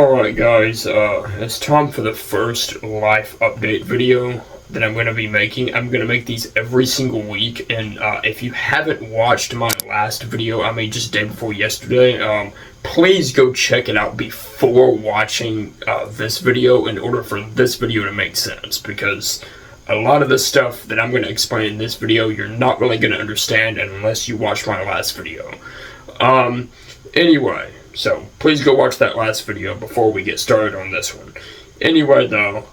Alright guys, it's time for the first life update video that I'm going to be making. I'm going to make these every single week, and if you haven't watched my last video I made just day before yesterday, please go check it out before watching this video in order for this video to make sense, because a lot of the stuff that I'm going to explain in this video you're not really going to understand unless you watch my last video. Anyway, so please go watch that last video before we get started on this one. Anyway though,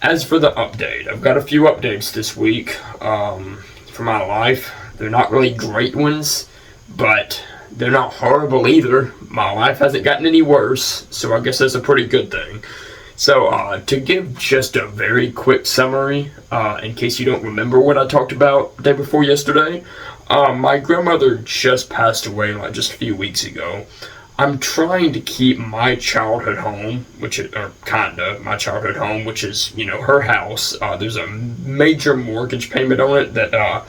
as for the update, I've got a few updates this week for my life. They're not really great ones, but they're not horrible either. My life hasn't gotten any worse, so I guess that's a pretty good thing. So to give just a very quick summary, in case you don't remember what I talked about the day before yesterday, my grandmother just passed away like just a few weeks ago. I'm trying to keep my childhood home, which is my childhood home, which is, her house. There's a major mortgage payment on it that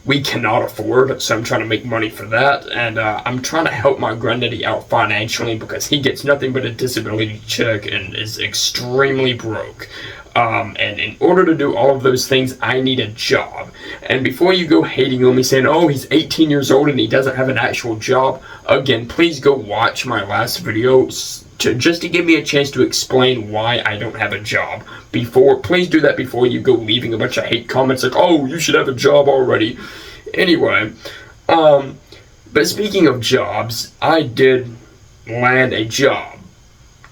we cannot afford, so I'm trying to make money for that, and I'm trying to help my granddaddy out financially because he gets nothing but a disability check and is extremely broke. And in order to do all of those things, I need a job. And before you go hating on me saying, oh, he's 18 years old and he doesn't have an actual job, again, please go watch my last video just to give me a chance to explain why I don't have a job. Please do that before you go leaving a bunch of hate comments like, oh, you should have a job already. Anyway, but speaking of jobs, I did land a job.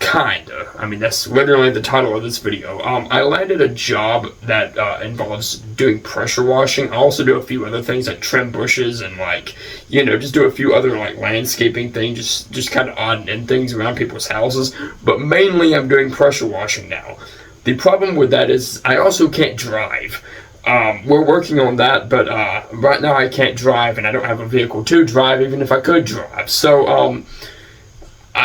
Kinda. I mean, that's literally the title of this video. I landed a job that involves doing pressure washing. I also do a few other things like trim bushes and just do a few other landscaping things, just kind of odd and end things around people's houses. But mainly I'm doing pressure washing now. The problem with that is I also can't drive. We're working on that, but right now I can't drive and I don't have a vehicle to drive even if I could drive. So,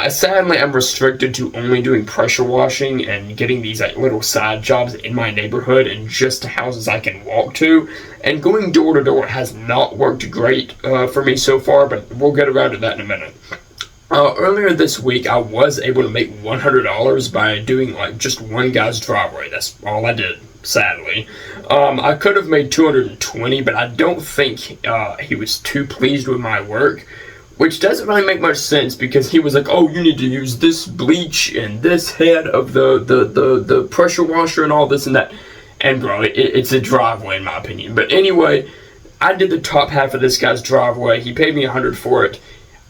sadly, I'm restricted to only doing pressure washing and getting these little side jobs in my neighborhood and just to houses I can walk to. And going door to door has not worked great for me so far, but we'll get around to that in a minute. Earlier this week, I was able to make $100 by doing just one guy's driveway. That's all I did, sadly. I could have made $220, but I don't think he was too pleased with my work. Which doesn't really make much sense because he was like, oh, you need to use this bleach and this head of the pressure washer and all this and that. And bro, it's a driveway in my opinion. But anyway, I did the top half of this guy's driveway. He paid me $100 for it.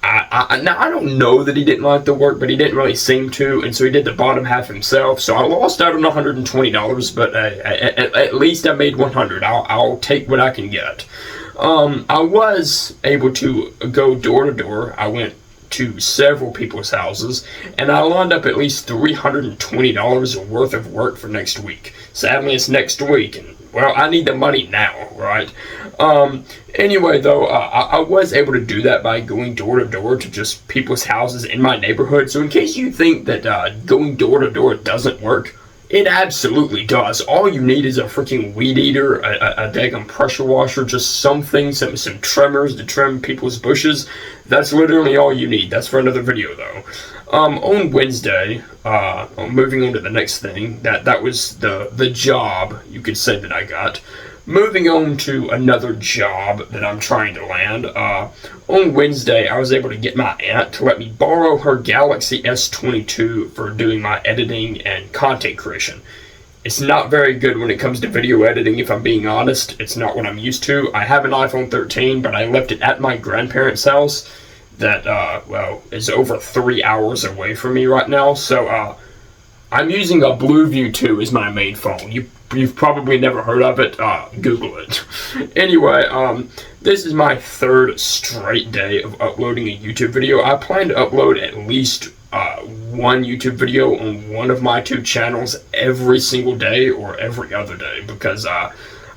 Now, I don't know that he didn't like the work, but he didn't really seem to. And so he did the bottom half himself. So I lost out on $120, but at least I made $100. I'll take what I can get. I was able to go door to door. I went to several people's houses, and I lined up at least $320 worth of work for next week. Sadly, it's next week, and, well, I need the money now, right? Anyway, though, I was able to do that by going door to door to just people's houses in my neighborhood. So in case you think that going door to door doesn't work, it absolutely does. All you need is a freaking weed eater, a daggum pressure washer, just something, some trimmers to trim people's bushes. That's literally all you need. That's for another video, though. On Wednesday, moving on to the next thing, that was the job, you could say, that I got. Moving on to another job that I'm trying to land. On Wednesday, I was able to get my aunt to let me borrow her Galaxy S22 for doing my editing and content creation. It's not very good when it comes to video editing, if I'm being honest. It's not what I'm used to. I have an iPhone 13, but I left it at my grandparents' house that, is over 3 hours away from me right now. So, I'm using a Blueview 2 as my main phone. You've probably never heard of it. Google it. Anyway, this is my third straight day of uploading a YouTube video. I plan to upload at least one YouTube video on one of my two channels every single day or every other day because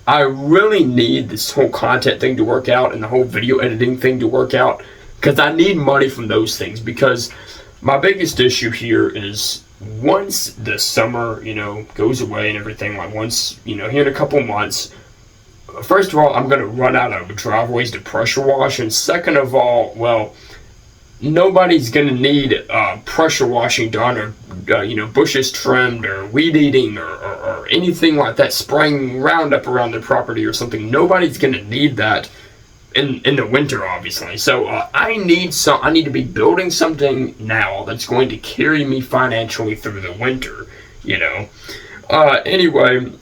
I really need this whole content thing to work out and the whole video editing thing to work out because I need money from those things because my biggest issue here is once the summer, goes away and everything, once, here in a couple months, first of all, I'm going to run out of driveways to pressure wash, and second of all, well, nobody's gonna need pressure washing done, or bushes trimmed, or weed eating, or anything like that, spraying Roundup around their property or something. Nobody's gonna need that in the winter, obviously. So I need to be building something now that's going to carry me financially through the winter. Anyway,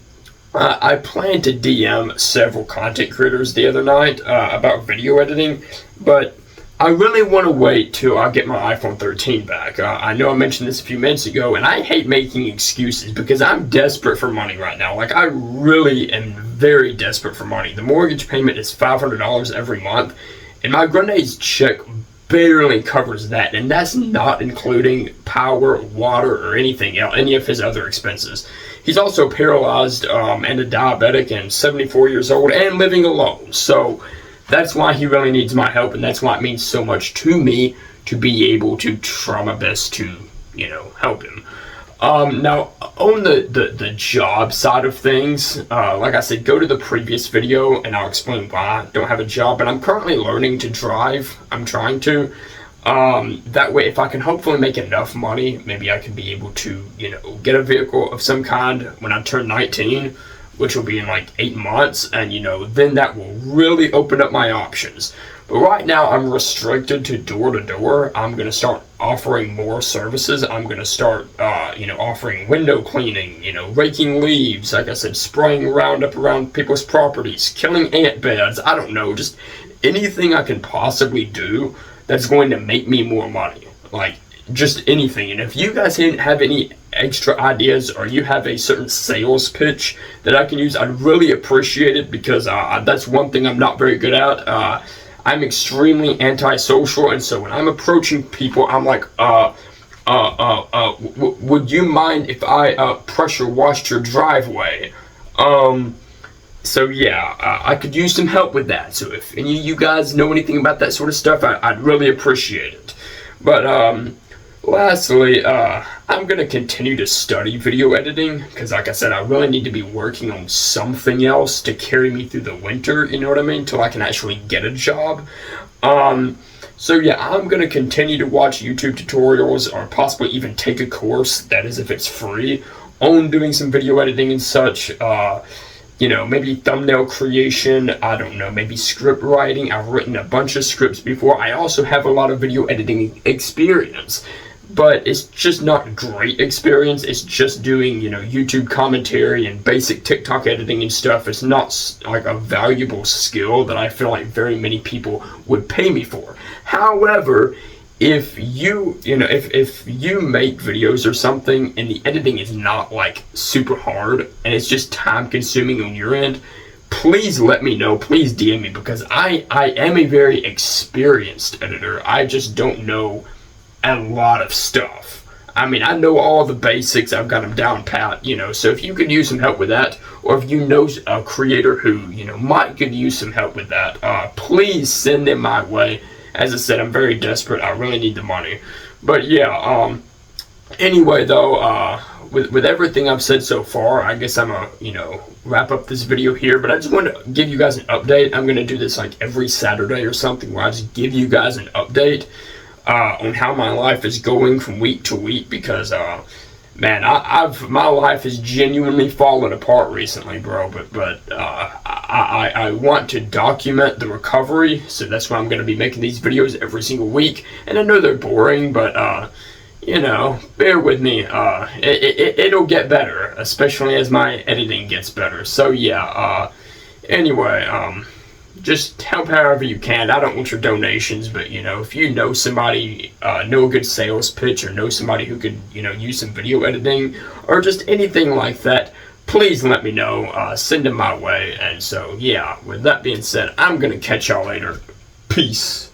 I planned to DM several content creators the other night about video editing, but I really want to wait till I get my iPhone 13 back. I know I mentioned this a few minutes ago, and I hate making excuses because I'm desperate for money right now. Like, I really am very desperate for money. The mortgage payment is $500 every month, and my grandade's check barely covers that, and that's not including power, water, or anything else, any of his other expenses. He's also paralyzed and a diabetic and 74 years old and living alone. So that's why he really needs my help, and that's why it means so much to me to be able to try my best to, help him. Now, on the job side of things, like I said, go to the previous video and I'll explain why I don't have a job, but I'm currently learning to drive. I'm trying to. That way, if I can hopefully make enough money, maybe I can be able to, get a vehicle of some kind when I turn 19, which will be in like 8 months, and then that will really open up my options. But right now I'm restricted to door to door. I'm going to start offering more services. I'm going to start offering window cleaning, raking leaves, like I said, spraying Roundup around people's properties, killing ant beds. I don't know, just anything I can possibly do that's going to make me more money. Like, just anything. And if you guys have any extra ideas, or you have a certain sales pitch that I can use, I'd really appreciate it, because that's one thing I'm not very good at. I'm extremely antisocial, and so when I'm approaching people, I'm like, would you mind if I pressure washed your driveway? So yeah, I could use some help with that. So if any of you guys know anything about that sort of stuff, I'd really appreciate it. But lastly, I'm going to continue to study video editing, because like I said, I really need to be working on something else to carry me through the winter, you know what I mean, till I can actually get a job. So yeah, I'm going to continue to watch YouTube tutorials, or possibly even take a course, that is if it's free, on doing some video editing and such. Maybe thumbnail creation, I don't know, maybe script writing. I've written a bunch of scripts before. I also have a lot of video editing experience, but it's just not great experience. It's just doing, YouTube commentary and basic TikTok editing and stuff. It's not like a valuable skill that I feel like very many people would pay me for. However, if you make videos or something and the editing is not like super hard and it's just time consuming on your end, please let me know. Please DM me, because I am a very experienced editor. I just don't know a lot of stuff. I mean, I know all the basics. I've got them down pat, so if you could use some help with that, or if you know a creator who, could use some help with that, please send them my way. As I said, I'm very desperate. I really need the money. But yeah, anyway though, with everything I've said so far, I guess I'm gonna, wrap up this video here. But I just want to give you guys an update. I'm gonna do this like every Saturday or something, where I just give you guys an update on how my life is going from week to week, because man, my life has genuinely fallen apart recently, bro. But I want to document the recovery, so that's why I'm going to be making these videos every single week. And I know they're boring, but bear with me. It'll get better, especially as my editing gets better. So yeah. Anyway, just help however you can. I don't want your donations, but if you know somebody, know a good sales pitch, or know somebody who could use some video editing, or just anything like that, please let me know. Send them my way. And so yeah, with that being said, I'm gonna catch y'all later. Peace.